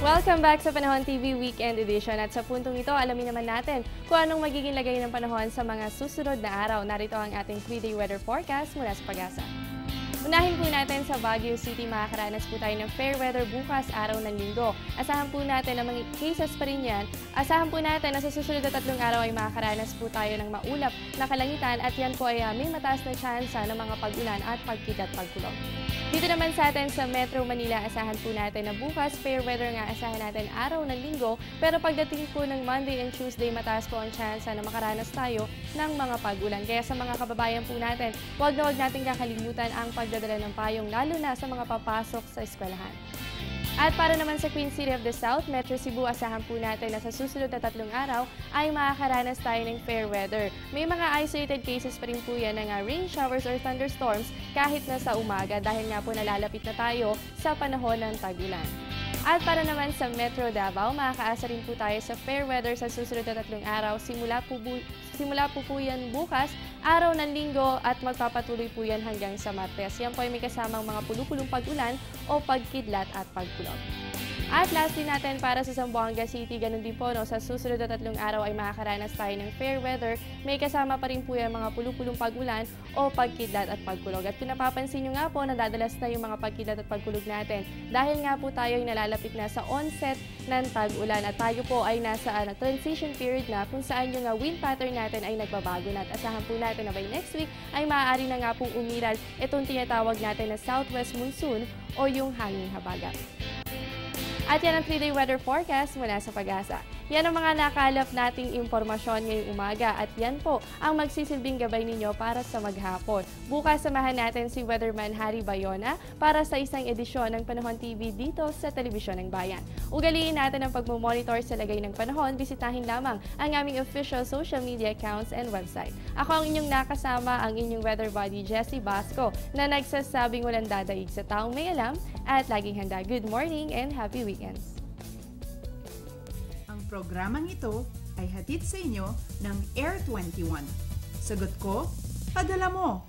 Welcome back sa Panahon TV Weekend Edition at sa puntong ito, alamin naman natin kung anong magiging lagay ng panahon sa mga susunod na araw. Narito ang ating 3-day weather forecast mula sa Pag-asa. Unahin po natin sa Baguio City, makakaranas po tayo ng fair weather bukas araw ng linggo. Asahan po natin na mga cases pa rin yan. Asahan po natin na sa susunod na 3 araw ay makakaranas po tayo ng maulap na kalangitan at yan po ay may mataas na tsansa ng mga pag-ulan at pagkit at pagkulog. Dito naman sa atin sa Metro Manila, asahan po natin na bukas fair weather nga asahan natin araw ng linggo, pero pagdating po ng Monday and Tuesday, mataas po ang tsansa na makaranas tayo ng mga pag-ulan. Kaya sa mga kababayan po natin, huwag natin kakalimutan ang pagdadala ng payong, lalo na sa mga papasok sa eskwelahan. At para naman sa Queen City of the South, Metro Cebu, asahan po natin na sa susunod na 3 araw ay makakaranas tayo ng fair weather. May mga isolated cases pa rin po yan ng rain showers or thunderstorms kahit na sa umaga dahil nga po nalalapit na tayo sa panahon ng tag-ulan. At para naman sa Metro Davao, makakaasa rin po tayo sa fair weather sa susunod na 3 araw. Simula po yan bukas, araw ng linggo at magpapatuloy po yan hanggang sa Martes. Yan po ay may kasamang mga pulupulong pag-ulan o pagkidlat at pagkulog. At lastly natin para sa Zamboanga City, ganun din po, sa susunod na 3 araw ay makakaranas tayo ng fair weather. May kasama pa rin po yung mga pulupulong pag-ulan o pagkidlat at pagkulog. At kung napapansin nyo nga po, nadadalas na yung mga pagkidlat at pagkulog natin dahil nga po tayo ay nalalapit na sa onset ng tag-ulan at tayo po ay nasa transition period na kung saan yung wind pattern natin ay nagbabago na. At asahan po natin na by next week ay maaari na nga pong umiral itong tinatawag natin na southwest monsoon o yung hanging habagat. At yan ang 3-day weather forecast mula sa Pag-asa. Yan ang mga nakalap nating impormasyon ngayong umaga at yan po ang magsisilbing gabay ninyo para sa maghapon. Bukas samahan natin si Weatherman Harry Bayona para sa isang edisyon ng Panahon TV dito sa Telebisyon ng Bayan. Ugaliin natin ang pagmumonitor sa lagay ng panahon, bisitahin lamang ang aming official social media accounts and website. Ako ang inyong nakasama, ang inyong weather buddy Jessie Basco na nagsasabing walang dadaig sa taong may alam at laging handa. Good morning and happy weekends! Ang programang ito ay hatid sa inyo ng Air 21. Sagot ko, padala mo!